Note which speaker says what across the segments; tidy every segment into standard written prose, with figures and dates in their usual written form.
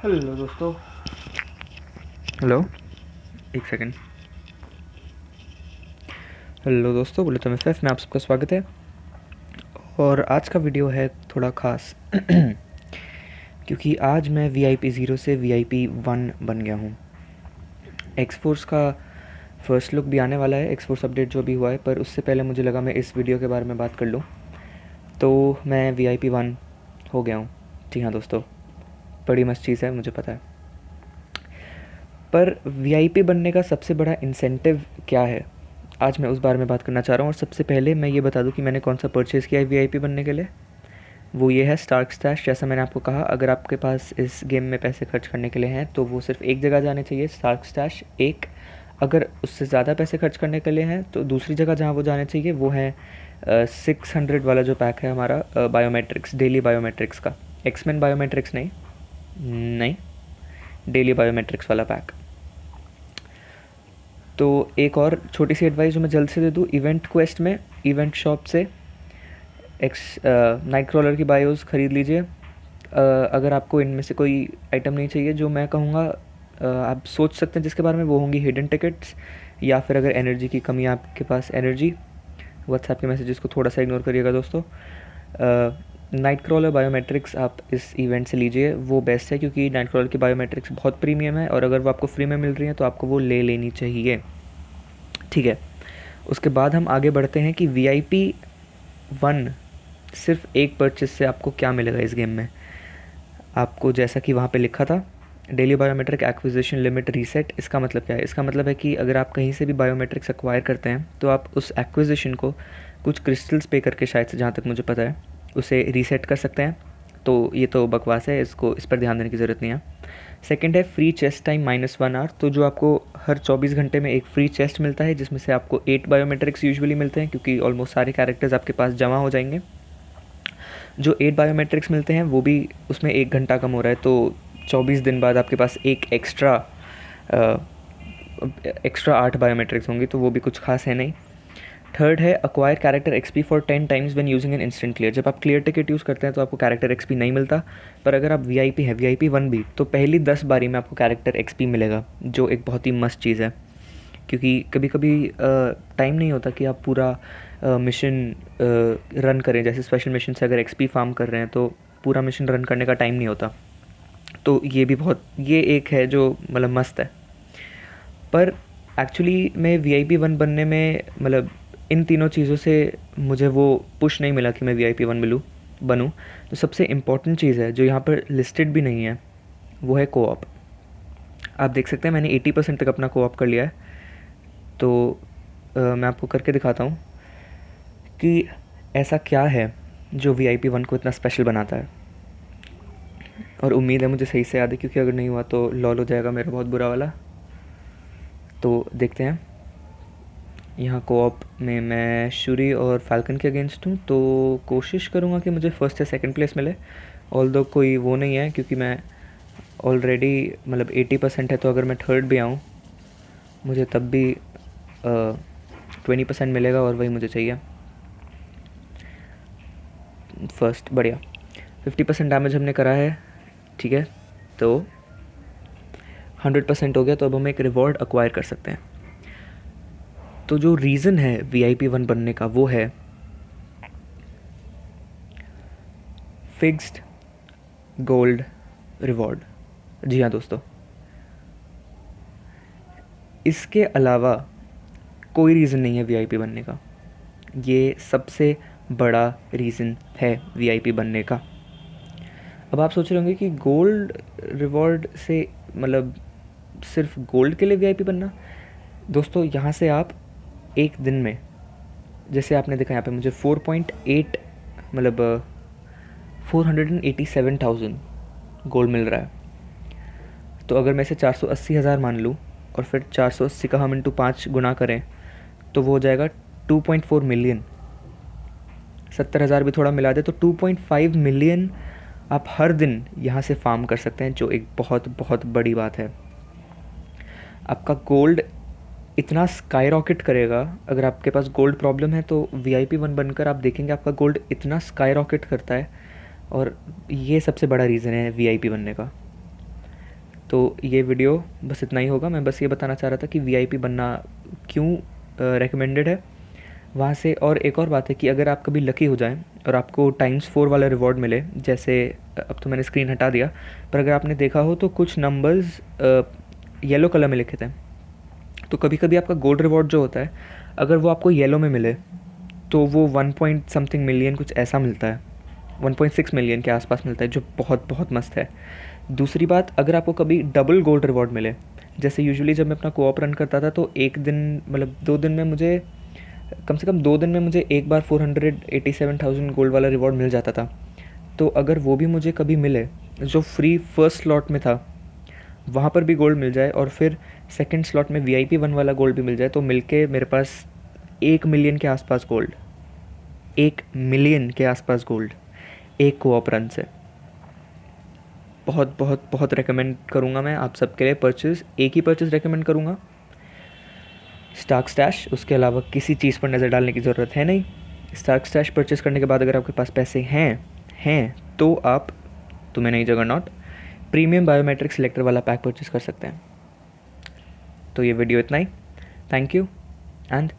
Speaker 1: Hello दोस्तों।
Speaker 2: Hello, एक second. Hello दोस्तों, बुलेट एफ में आप सबका स्वागत है। और आज का वीडियो है थोड़ा ख़ास क्योंकि आज मैं VIP 0 से VIP 1 बन गया हूँ। एक्स फोर्स का फर्स्ट लुक भी आने वाला है, एक्स फोर्स अपडेट जो भी हुआ है, पर उससे पहले मुझे लगा मैं इस वीडियो के बारे में बात कर लूँ। तो मैं VIP 1 हो गया हूँ। जी हाँ दोस्तों, बड़ी मस्त चीज़ है, मुझे पता है। पर VIP बनने का सबसे बड़ा इंसेंटिव क्या है, आज मैं उस बारे में बात करना चाह रहा हूँ। और सबसे पहले मैं ये बता दूँ कि मैंने कौन सा परचेज़ किया है VIP बनने के लिए। वो ये है स्टार्क स्टैश। जैसा मैंने आपको कहा, अगर आपके पास इस गेम में पैसे खर्च करने के लिए हैं तो वो सिर्फ एक जगह जाने चाहिए, स्टार्क स्टैश एक। अगर उससे ज़्यादा पैसे खर्च करने के लिए हैं तो दूसरी जगह जहाँ वो जाने चाहिए वो है 600 वाला जो पैक है हमारा, बायोमेट्रिक्स, डेली बायोमेट्रिक्स का। एक्समेन बायोमेट्रिक्स नहीं, नहीं, डेली बायोमेट्रिक्स वाला पैक। तो एक और छोटी सी एडवाइस जो मैं जल्द से दे दूँ, इवेंट क्वेस्ट में इवेंट शॉप से नाइट क्रॉलर की बायोस ख़रीद लीजिए। अगर आपको इनमें से कोई आइटम नहीं चाहिए, जो मैं कहूँगा आप सोच सकते हैं जिसके बारे में, वो होंगी हिडन टिकट्स, या फिर अगर एनर्जी की कमी है आपके पास, एनर्जी। व्हाट्सएप के मैसेजेस को थोड़ा सा इग्नोर करिएगा दोस्तों। नाइट क्रॉलर बायोमेट्रिक्स आप इस इवेंट से लीजिए, वो बेस्ट है, क्योंकि नाइट क्रॉलर की बायोमेट्रिक्स बहुत प्रीमियम है और अगर वो आपको फ्री में मिल रही है तो आपको वो ले लेनी चाहिए। ठीक है, उसके बाद हम आगे बढ़ते हैं कि VIP 1 सिर्फ एक परचेस से आपको क्या मिलेगा इस गेम में। आपको जैसा कि वहाँ पे लिखा था, daily biometric acquisition limit reset. इसका मतलब क्या है? इसका मतलब है कि अगर आप कहीं से भी बायोमेट्रिक्स एक्वायर करते हैं तो आप उस एक्विजिशन को कुछ क्रिस्टल्स पे करके, शायद से जहाँ तक मुझे पता है, उसे रीसेट कर सकते हैं। तो ये तो बकवास है, इसको इस पर ध्यान देने की ज़रूरत नहीं है। सेकंड है फ्री चेस्ट टाइम -1 आवर। तो जो आपको हर 24 घंटे में एक फ्री चेस्ट मिलता है, जिसमें से आपको 8 बायोमेट्रिक्स यूजुअली मिलते हैं, क्योंकि ऑलमोस्ट सारे कैरेक्टर्स आपके पास जमा हो जाएंगे। जो 8 बायोमेट्रिक्स मिलते हैं वो भी, उसमें 1 घंटा कम हो रहा है, तो 24 दिन बाद आपके पास एक एक्स्ट्रा 8 बायोमेट्रिक्स होंगी, तो वो भी कुछ खास है नहीं। थर्ड है acquire character XP for 10 times when using an instant clear. जब आप क्लियर टिकट यूज़ करते हैं तो आपको कैरेक्टर XP नहीं मिलता, पर अगर आप VIP है, VIP 1 भी, तो पहली 10 बारी में आपको कैरेक्टर XP मिलेगा, जो एक बहुत ही मस्त चीज़ है। क्योंकि कभी कभी टाइम नहीं होता कि आप पूरा मिशन रन करें। जैसे स्पेशल मिशन से अगर XP फार्म कर रहे हैं तो पूरा मिशन रन करने का टाइम नहीं होता। तो ये भी बहुत, ये एक है जो मतलब मस्त है। पर एक्चुअली मैं VIP 1 बनने में, मतलब इन तीनों चीज़ों से मुझे वो पुश नहीं मिला कि मैं VIP 1 बनूँ। तो सबसे इम्पॉर्टेंट चीज़ है जो यहाँ पर लिस्टेड भी नहीं है, वो है कोऑप। आप देख सकते हैं मैंने 80% तक अपना कोऑप कर लिया है। तो मैं आपको करके दिखाता हूँ कि ऐसा क्या है जो VIP 1 को इतना स्पेशल बनाता है। और उम्मीद है मुझे सही से याद है, क्योंकि अगर नहीं हुआ तो लॉल हो जाएगा मेरा बहुत बुरा वाला। तो देखते हैं। यहाँ कोऑप में मैं शुरी और फाल्कन के अगेंस्ट हूँ, तो कोशिश करूँगा कि मुझे फर्स्ट या सेकंड प्लेस मिले। ऑल्दो कोई वो नहीं है, क्योंकि मैं ऑलरेडी मतलब 80% है, तो अगर मैं थर्ड भी आऊँ मुझे तब भी 20% मिलेगा, और वही मुझे चाहिए। फर्स्ट, बढ़िया। 50% डैमेज हमने करा है, ठीक है। तो 100% हो गया, तो अब हम एक रिवॉर्ड अक्वायर कर सकते हैं। तो जो रीज़न है VIP 1 बनने का, वो है फिक्स्ड गोल्ड रिवॉर्ड। जी हाँ दोस्तों, इसके अलावा कोई रीज़न नहीं है VIP बनने का। ये सबसे बड़ा रीज़न है VIP बनने का। अब आप सोच रहे होंगे कि गोल्ड रिवॉर्ड से मतलब सिर्फ गोल्ड के लिए VIP बनना। दोस्तों, यहाँ से आप एक दिन में, जैसे आपने देखा यहाँ पे मुझे 4.8 मतलब 487,000 गोल्ड मिल रहा है। तो अगर मैं इसे 480,000 मान लूँ और फिर 480 का हम इंटू 5 गुना करें तो वो हो जाएगा 2.4 मिलियन। 70,000 भी थोड़ा मिला दे तो 2.5 मिलियन आप हर दिन यहाँ से फार्म कर सकते हैं, जो एक बहुत बहुत बड़ी बात है। आपका गोल्ड इतना स्काई रॉकेट करेगा। अगर आपके पास गोल्ड प्रॉब्लम है तो VIP 1 बनकर आप देखेंगे आपका गोल्ड इतना स्काई रॉकेट करता है, और ये सबसे बड़ा रीज़न है VIP बनने का। तो ये वीडियो बस इतना ही होगा। मैं बस ये बताना चाह रहा था कि वीआईपी बनना क्यों रेकमेंडेड है वहाँ से। और एक और बात है कि अगर आप कभी लकी हो जाएं और आपको टाइम्स 4 वाला रिवॉर्ड मिले, जैसे अब तो मैंने स्क्रीन हटा दिया, पर अगर आपने देखा हो तो कुछ नंबर्स येलो कलर में लिखे थे। तो कभी कभी आपका गोल्ड रिवॉर्ड जो होता है, अगर वो आपको येलो में मिले तो वो 1 पॉइंट समथिंग मिलियन कुछ ऐसा मिलता है, 1.6 मिलियन के आसपास मिलता है, जो बहुत बहुत मस्त है। दूसरी बात, अगर आपको कभी डबल गोल्ड रिवॉर्ड मिले, जैसे यूजुअली जब मैं अपना कोऑप रन करता था तो एक दिन मतलब 2 दिन में मुझे कम से कम 2 दिन में मुझे एक बार 487,000 गोल्ड वाला रिवॉर्ड मिल जाता था। तो अगर वो भी मुझे कभी मिले, जो फ्री फर्स्ट स्लॉट में था वहाँ पर भी गोल्ड मिल जाए, और फिर सेकंड स्लॉट में VIP 1 वाला गोल्ड भी मिल जाए, तो मिलके मेरे पास 1 मिलियन के आसपास गोल्ड, 1 मिलियन के आसपास गोल्ड एक कोऑप रन से। बहुत बहुत बहुत रेकमेंड करूँगा मैं आप सबके लिए परचेज़। एक ही परचेज़ रेकमेंड करूँगा, स्टार्क स्टैश। उसके अलावा किसी चीज़ पर नज़र डालने की ज़रूरत है नहीं। स्टार्क स्टैश परचेज़ करने के बाद अगर आपके पास पैसे हैं तो आप तुम्हें नहीं जगरनॉट प्रीमियम बायोमेट्रिक सिलेक्टर वाला पैक परचेज़ कर सकते हैं। तो ये वीडियो इतना ही। Thank you and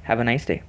Speaker 2: have a nice day.